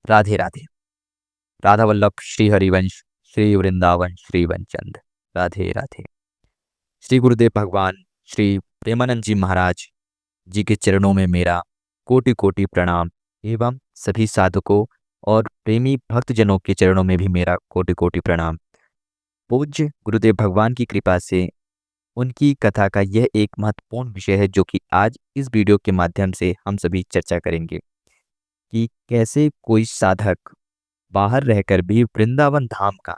राधे राधे। राधा वल्लभ श्री हरिवंश श्री वृंदावन श्री वनचंद। राधे राधे। श्री गुरुदेव भगवान श्री प्रेमानंद जी महाराज जी के चरणों में मेरा कोटि कोटि प्रणाम एवं सभी साधकों और प्रेमी भक्तजनों के चरणों में भी मेरा कोटि कोटि प्रणाम। पूज्य गुरुदेव भगवान की कृपा से उनकी कथा का यह एक महत्वपूर्ण विषय है जो कि आज इस वीडियो के माध्यम से हम सभी चर्चा करेंगे कि कैसे कोई साधक बाहर रहकर भी वृंदावन धाम का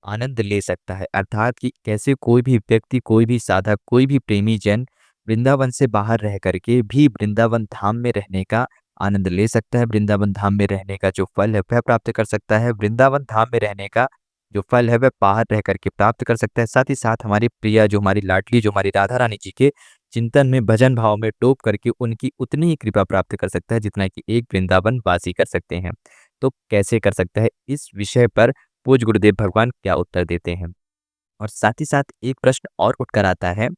आनंद ले सकता है। अर्थात कि कैसे कोई भी व्यक्ति, कोई भी साधक, कोई भी प्रेमी जन वृंदावन से बाहर रह करके भी वृंदावन धाम में रहने का आनंद ले सकता है। वृंदावन धाम में रहने का जो फल है वह प्राप्त कर सकता है। वृंदावन धाम में रहने का जो फल है वह बाहर रह करके प्राप्त कर सकता है। साथ ही साथ हमारी प्रिया, जो हमारी लाडली, जो हमारी राधा रानी जी के चिंतन में, भजन भाव में डूब करके उनकी उतनी ही कृपा प्राप्त कर सकता है जितना कि एक वृंदावन वासी कर सकते हैं। तो कैसे कर सकता है, इस विषय पर पूज्य गुरुदेव भगवान क्या उत्तर देते हैं। और साथ ही साथ एक प्रश्न और उठकर आता है,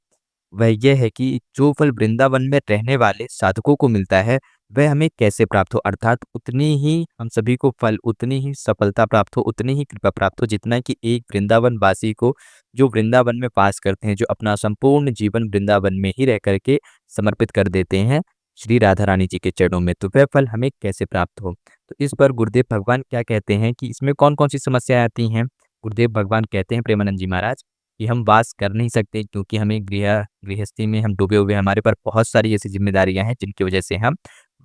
वह यह है कि जो फल वृंदावन में रहने वाले साधकों को मिलता है वह हमें कैसे प्राप्त हो। अर्थात उतनी ही हम सभी को फल, उतनी ही सफलता प्राप्त हो, उतनी ही कृपा प्राप्त हो जितना कि एक वृंदावन वासी को, जो वृंदावन में वास करते हैं, जो अपना संपूर्ण जीवन वृंदावन में ही रह करके समर्पित कर देते हैं श्री राधा रानी जी के चरणों में, तो वह फल हमें कैसे प्राप्त हो। तो इस पर गुरुदेव भगवान क्या कहते हैं कि इसमें कौन कौन सी समस्याएं आती हैं। गुरुदेव भगवान कहते हैं, प्रेमानंद जी महाराज, कि हम वास कर नहीं सकते क्योंकि हमें गृहस्थी में हम डूबे हुए हैं। हमारे पर बहुत सारी ऐसी जिम्मेदारियां हैं जिनकी वजह से हम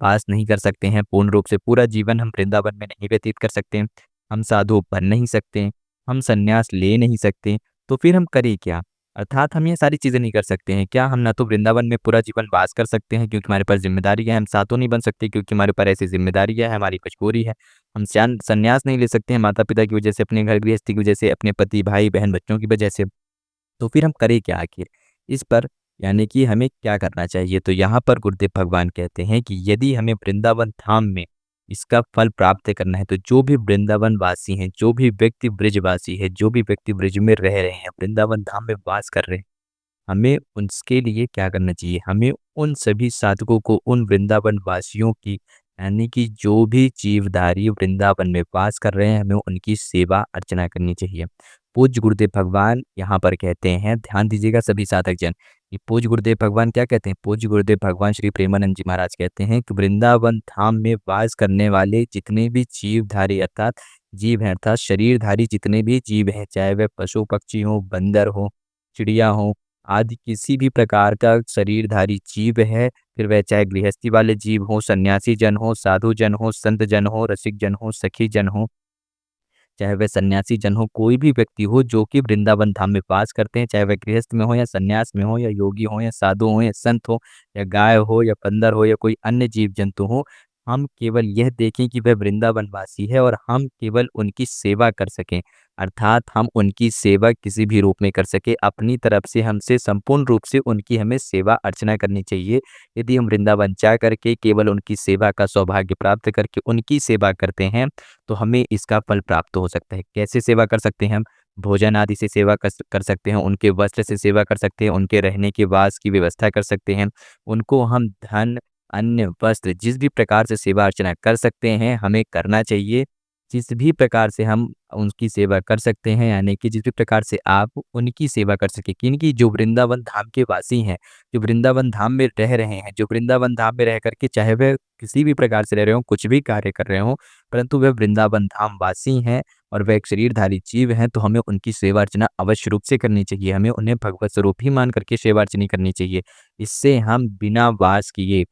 वास नहीं कर सकते हैं पूर्ण रूप से। पूरा जीवन हम वृंदावन में नहीं व्यतीत कर सकते, हम साधु बन नहीं सकते, हम संन्यास ले नहीं सकते, तो फिर हम करें क्या। अर्थात हम ये सारी चीज़ें नहीं कर सकते हैं। क्या हम ना तो वृंदावन में पूरा जीवन वास कर सकते हैं क्योंकि हमारे पास जिम्मेदारियां हैं, हम साधु नहीं बन सकते क्योंकि हमारे पर ऐसी जिम्मेदारियां हैं, हमारी मजबूरी है, हम संन्यास नहीं ले सकते हैं माता पिता की वजह से, अपने घर गृहस्थी की वजह से, अपने पति भाई बहन बच्चों की वजह से, तो फिर हम करें क्या आखिर। इस पर यानी कि हमें क्या करना चाहिए। तो यहाँ पर गुरुदेव भगवान कहते हैं कि यदि हमें वृंदावन धाम में इसका फल प्राप्त करना है तो जो भी वृंदावन वासी हैं, जो भी व्यक्ति ब्रजवासी है, जो भी व्यक्ति ब्रज में रह रहे हैं, वृंदावन धाम में वास कर रहे हैं, हमें उनके लिए क्या करना चाहिए। हमें उन सभी साधकों को, उन वृंदावन वासियों की, यानी कि जो भी जीवधारी वृंदावन में वास कर रहे हैं, हमें उनकी सेवा अर्चना करनी चाहिए। पूज्य गुरुदेव भगवान यहाँ पर कहते हैं, ध्यान दीजिएगा सभी साधक जन, कि पूज्य गुरुदेव भगवान क्या कहते हैं। पूज्य गुरुदेव भगवान श्री प्रेमानंद जी महाराज कहते हैं कि वृंदावन धाम में वास करने वाले जितने भी जीवधारी, अर्थात जीव हैं, अर्थात शरीरधारी जितने भी जीव हैं, चाहे वह पशु पक्षी हो, बंदर हो, चिड़िया हो, आदि किसी भी प्रकार का शरीरधारी जीव है, फिर वह चाहे गृहस्थी वाले जीव हो, सन्यासी जन हो, साधु जन हो, संत जन हो, रसिक जन हो, सखी जन हो, चाहे वह सन्यासी जन हो, कोई भी व्यक्ति हो जो कि वृंदावन धाम में वास करते हैं, चाहे वह गृहस्थ में हो या सन्यास में हो या योगी हो या साधु हो या संत हो या गाय हो या बंदर हो या कोई अन्य जीव जंतु हो, हम केवल यह देखें कि वह वृंदावन वासी है और हम केवल उनकी सेवा कर सकें। अर्थात हम उनकी सेवा किसी भी रूप में कर सके, अपनी तरफ से हमसे संपूर्ण रूप से उनकी हमें सेवा अर्चना करनी चाहिए। यदि हम वृंदावन जा करके केवल उनकी सेवा का सौभाग्य प्राप्त करके उनकी सेवा करते हैं तो हमें इसका फल प्राप्त हो सकता है। कैसे सेवा कर सकते हैं हम। भोजन आदि से सेवा कर सकते हैं, उनके वस्त्र से सेवा कर सकते हैं, उनके रहने के वास की व्यवस्था कर सकते हैं, उनको हम धन, अन्य वस्त्र, जिस भी प्रकार से सेवा अर्चना कर सकते हैं हमें करना चाहिए। जिस भी प्रकार से हम उनकी सेवा कर सकते हैं, यानी कि जिस भी प्रकार से आप उनकी सेवा कर सके, किनकी, जो वृंदावन धाम के वासी हैं, जो वृंदावन धाम में रह रहे हैं, जो वृंदावन धाम में रह करके चाहे वह किसी भी प्रकार से रह रहे हो, कुछ भी कार्य कर रहे हो, परंतु वह वृंदावन धाम वासी हैं और वह एक शरीरधारी जीव हैं, तो हमें उनकी सेवा अर्चना अवश्य रूप से करनी चाहिए। हमें उन्हें भगवत स्वरूप ही मान करके सेवा अर्चना करनी चाहिए। इससे हम बिना वास किए,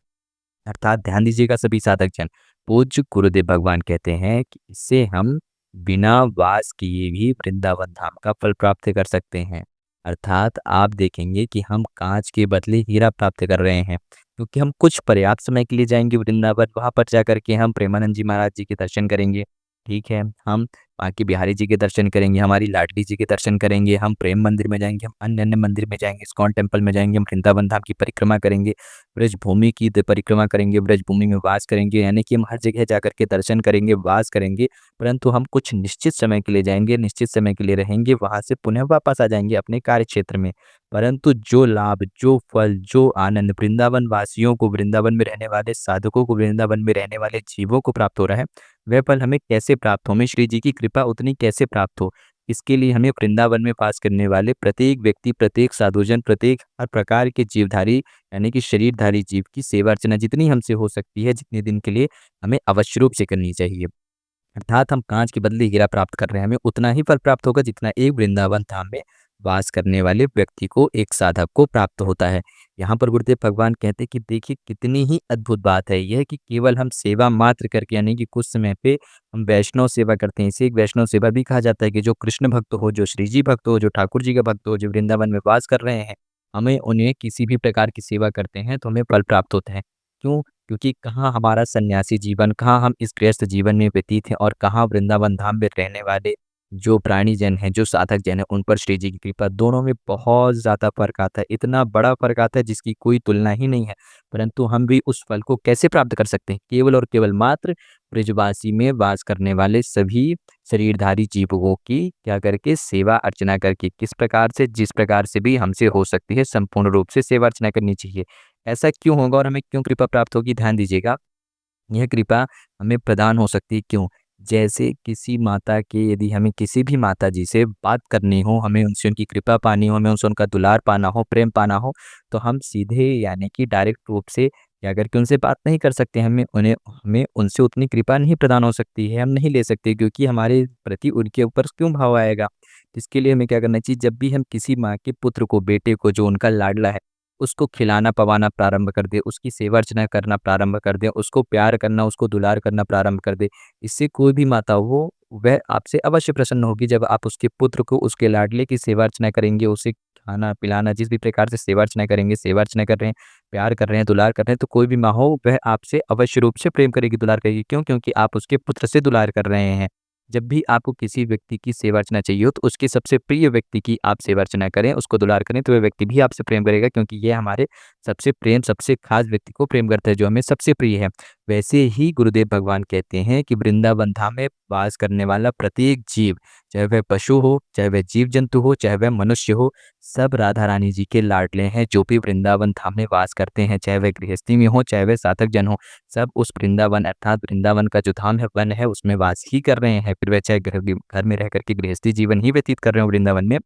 अर्थात ध्यान दीजिएगा सभी साधक जन, पूज्य गुरुदेव भगवान कहते हैं कि इससे हम बिना वास किए भी वृंदावन धाम का फल प्राप्त कर सकते हैं। अर्थात आप देखेंगे कि हम कांच के बदले हीरा प्राप्त कर रहे हैं क्योंकि हम कुछ पर्याप्त समय के लिए जाएंगे वृंदावन, वहां पर जाकर के हम प्रेमानंद जी महाराज जी के दर्शन करेंगे। ठीक है, हम वहाँ के बिहारी जी के दर्शन करेंगे, हमारी लाडली जी के दर्शन करेंगे, हम प्रेम मंदिर में जाएँगे, हम अन्य-अन्य मंदिर में जाएँगे, इस्कॉन टेम्पल में जाएँगे, हम वृंदावन धाम की परिक्रमा करेंगे, ब्रजभूमि की द परिक्रमा करेंगे, ब्रजभूमि में वास करेंगे, यानी कि हम हर जगह जाकर के दर्शन करेंगे, वास करेंगे, परंतु हम कुछ निश्चित समय के लिए जाएँगे, निश्चित समय के लिए रहेंगे, वहाँ से पुनः वापस आ जाएँगे अपने कार्यक्षेत्र में। परंतु जो लाभ, जो फल, जो आनंद वृंदावन वासियों को, वृंदावन में रहने वाले साधकों को, वृंदावन में रहने वाले जीवों को प्राप्त हो रहा है, वह फल हमें कैसे प्राप्त हो? हमें श्री जी की कृपा उतनी कैसे प्राप्त हो? इसके लिए हमें वृंदावन में वास करने वाले प्रत्येक व्यक्ति, प्रत्येक साधुजन, प्रत्येक हर प्रकार के जीवधारी यानी कि शरीरधारी जीव की सेवा अर्चना जितनी हमसे हो सकती है, जितने दिन के लिए हमें अवश्य रूप से करनी चाहिए। अर्थात हम काँच के बदले हीरा प्राप्त कर रहे हैं, हमें उतना ही फल प्राप्त होगा जितना एक वृंदावन धाम में वास करने वाले व्यक्ति को, एक साधक को प्राप्त होता है। यहाँ पर गुरुदेव भगवान कहते हैं कि देखिए कितनी ही अद्भुत बात है यह कि केवल हम सेवा मात्र करके यानी कि कुछ समय पे हम वैष्णव सेवा करते हैं। इसे एक वैष्णव सेवा भी कहा जाता है कि जो कृष्ण भक्त हो, जो श्री जी भक्त हो, जो ठाकुर जी का भक्त हो, जो वृंदावन में वास कर रहे हैं, हमें उन्हें किसी भी प्रकार की सेवा करते हैं तो हमें फल प्राप्त होता है। क्यों? क्योंकि कहाँ हमारा सन्यासी जीवन, कहाँ हम इस गृहस्थ जीवन में व्यतीत हैं और कहाँ वृंदावन धाम में रहने वाले जो प्राणी जन हैं, जो साधक जन हैं, उन पर श्री जी की कृपा, दोनों में बहुत ज़्यादा फ़र्क आता है। इतना बड़ा फ़र्क आता है जिसकी कोई तुलना ही नहीं है। परंतु हम भी उस फल को कैसे प्राप्त कर सकते हैं? केवल और केवल मात्र ब्रजवासी में वास करने वाले सभी शरीरधारी जीवों की क्या करके सेवा अर्चना करके, किस प्रकार से, जिस प्रकार से भी हमसे हो सकती है संपूर्ण रूप से सेवा अर्चना करनी चाहिए। ऐसा क्यों होगा और हमें क्यों कृपा प्राप्त होगी? ध्यान दीजिएगा। यह कृपा हमें प्रदान हो सकती है क्यों? जैसे किसी माता के यदि हमें किसी भी माताजी से बात करनी हो, हमें उनसे उनकी कृपा पानी हो, हमें उनसे उनका दुलार पाना हो, प्रेम पाना हो, तो हम सीधे यानी कि डायरेक्ट रूप से क्या करके उनसे बात नहीं कर सकते। हमें उनसे उतनी कृपा नहीं प्रदान हो सकती है, हम नहीं ले सकते क्योंकि हमारे प्रति उनके ऊपर क्यों भाव आएगा? इसके लिए हमें क्या करना चाहिए? जब भी हम किसी माँ के पुत्र को, बेटे को जो उनका लाडला है, उसको खिलाना-पवाना प्रारंभ कर दें, उसकी सेवा अर्चना करना प्रारंभ कर दें, उसको प्यार करना, उसको दुलार करना प्रारंभ कर दें। इससे कोई भी माता हो, वह आपसे अवश्य प्रसन्न होगी जब आप उसके पुत्र को, उसके लाडले की सेवा अर्चना करेंगे, उसे खाना-पिलाना जिस भी प्रकार से सेवा अर्चना करेंगे, सेवा अर्चना कर रहे हैं, प्यार कर रहे हैं, दुलार कर रहे हैं, तो कोई भी माँ हो, वह आपसे अवश्य रूप से प्रेम करेगी, दुलार करेगी। क्यों? क्योंकि आप उसके पुत्र से दुलार कर रहे हैं। जब भी आपको किसी व्यक्ति की सेवा अर्चना चाहिए हो, तो उसके सबसे प्रिय व्यक्ति की आप सेवा अर्चना करें, उसको दुलार करें, तो वह व्यक्ति भी आपसे प्रेम करेगा क्योंकि ये हमारे सबसे प्रेम, सबसे खास व्यक्ति को प्रेम करता है, जो हमें सबसे प्रिय है। वैसे ही गुरुदेव भगवान कहते हैं कि वृंदावन धाम में वास करने वाला प्रत्येक जीव, चाहे वह पशु हो, चाहे वह जीव-जंतु हो, चाहे वह मनुष्य हो, सब राधा रानी जी के लाडले हैं, जो भी वृंदावन धाम में वास करते हैं, चाहे वह गृहस्थी में हो, चाहे वह साधक जन हो। सब उस वृंदावन अर्थात वृंदावन का जो धाम है, वन है, उसमें वास ही कर रहे हैं। फिर वह चाहे घर में रह कर के गृहस्थी जीवन ही व्यतीत कर रहे हो वृंदावन में,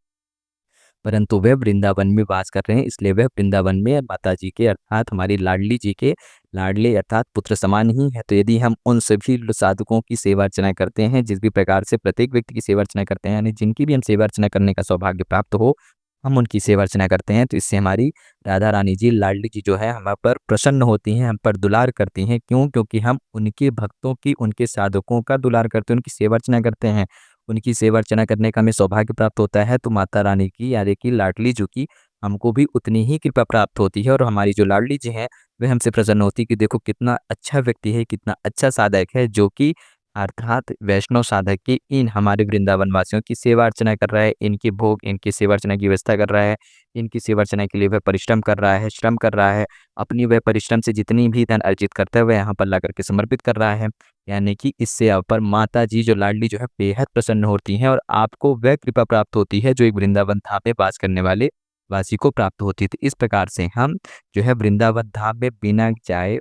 परंतु वे वृंदावन में वास कर रहे हैं, इसलिए वे वृंदावन में माता जी के अर्थात हमारी लाडली जी के लाडले अर्थात पुत्र समान ही है। तो यदि हम उन सभी साधकों की सेवा अर्चना करते हैं, जिस भी प्रकार से प्रत्येक व्यक्ति की सेवा अर्चना करते हैं, यानी जिनकी भी हम सेवा अर्चना करने का सौभाग्य प्राप्त हो, हम उनकी सेवा अर्चना करते हैं, तो इससे हमारी राधा रानी जी, लाडली जी जो है हम पर प्रसन्न होती हैं, हम पर दुलार करती हैं। क्यों? क्योंकि हम उनके भक्तों की, उनके साधकों का दुलार करते हैं, उनकी सेवा अर्चना करते हैं। उनकी सेवा अर्चना करने का हमें सौभाग्य प्राप्त होता है, तो माता रानी की यानी कि लाडली जी की हमको भी उतनी ही कृपा प्राप्त होती है और हमारी जो लाडली जी हैं, वह हमसे प्रसन्न होती है कि देखो कितना अच्छा व्यक्ति है, कितना अच्छा साधक है, जो कि अर्थात वैष्णव साधक की इन हमारे वृंदावन वासियों की सेवा अर्चना कर रहा है, इनके भोग, इनकी सेवा अर्चना की व्यवस्था कर रहा है, इनकी सेवा अर्चना के लिए वह परिश्रम कर रहा है, श्रम कर रहा है, अपनी वह परिश्रम से जितनी भी धन अर्जित करता है, वह यहाँ पर ला करके समर्पित कर रहा है। यानी कि इससे आप पर माता जी जो लाडली जो है बेहद प्रसन्न होती हैं और आपको वह कृपा प्राप्त होती है जो एक वृंदावन धाम में वास करने वाले वासी को प्राप्त होती है। तो इस प्रकार से हम जो है वृंदावन धाम में बिना जाए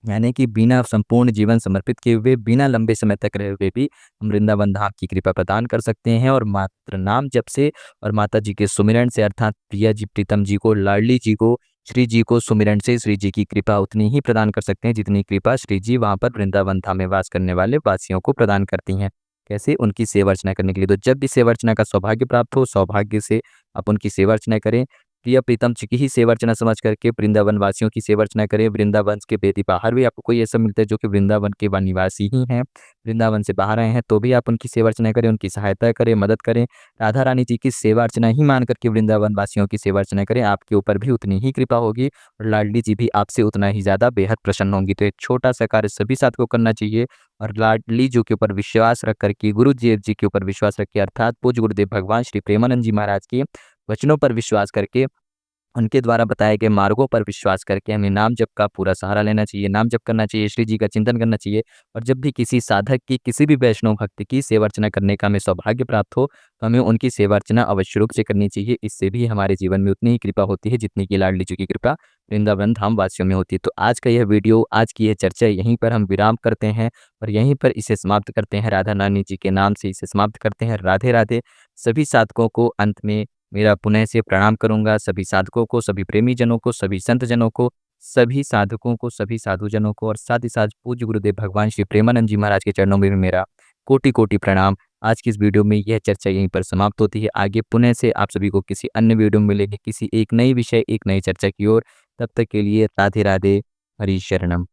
यानी कि बिना संपूर्ण जीवन समर्पित किए हुए, बिना लंबे समय तक रहे हुए भी हम वृंदावन धाम की कृपा प्रदान कर सकते हैं और मात्र नाम जप से और माता जी के सुमिरन से अर्थात प्रिया जी, प्रीतम जी को, लाडली जी को, श्री जी को सुमिरन से श्री जी की कृपा उतनी ही प्रदान कर सकते हैं जितनी कृपा श्री जी वहाँ पर वृंदावन धाम में वास करने वाले वासियों को प्रदान करती हैं। कैसे? उनकी सेवा अर्चना करने के लिए। तो जब भी सेवा अर्चना का सौभाग्य प्राप्त हो, सौभाग्य से आप उनकी सेवा अर्चना करें, प्रिय प्रीतम जी की ही सेवा अर्चना समझ करके वृंदावन वासियों की सेवा अर्चना करें। वृंदावन के बेदी बाहर भी आपको कोई ऐसा मिलता है जो कि वृंदावन के निवासी ही हैं, वृंदावन से बाहर आए हैं, तो भी आप उनकी सेवा अर्चना करें, उनकी सहायता करें, मदद करें। राधा रानी जी की सेवा अर्चना ही मान करके वृंदावन वासियों की सेवा अर्चना करें, आपके ऊपर भी उतनी ही कृपा होगी और लाडली जी भी आपसे उतना ही ज़्यादा बेहद प्रसन्न होंगी। तो एक छोटा-सा कार्य सभी साथ को करना चाहिए और लाडली जी के ऊपर विश्वास रख कर के, गुरुदेव जी के ऊपर विश्वास रख के, अर्थात पूज्य गुरुदेव भगवान श्री प्रेमानंद जी महाराज के वचनों पर विश्वास करके, उनके द्वारा बताए गए मार्गों पर विश्वास करके हमें नाम जप का पूरा सहारा लेना चाहिए, नाम जप करना चाहिए, श्री जी का चिंतन करना चाहिए। और जब भी किसी साधक की, किसी भी वैष्णव भक्त की सेवा अर्चना करने का हमें सौभाग्य प्राप्त हो, तो हमें उनकी सेवा अर्चना अवश्य रूप से करनी चाहिए। इससे भी हमारे जीवन में उतनी ही कृपा होती है जितनी कि लाडली जी की कृपा वृंदावन धाम वासियों में होती है। तो आज का यह वीडियो, आज की यह चर्चा यहीं पर हम विराम करते हैं और यहीं पर इसे समाप्त करते हैं। राधा रानी जी के नाम से इसे समाप्त करते हैं। राधे राधे। सभी साधकों को अंत में मेरा पुनः से प्रणाम करूँगा, सभी साधकों को, सभी प्रेमी जनों को, सभी संत जनों को, सभी साधकों को, सभी साधुजनों को और साथ ही साथ पूज्य गुरुदेव भगवान श्री प्रेमानंद जी महाराज के चरणों में भी मेरा कोटि-कोटि प्रणाम। आज की इस वीडियो में यह चर्चा यहीं पर समाप्त होती है। आगे पुनः से आप सभी को किसी अन्य वीडियो में मिलेंगे, किसी एक नए विषय, एक नई चर्चा की ओर। तब तक के लिए राधे राधे, हरि शरणम।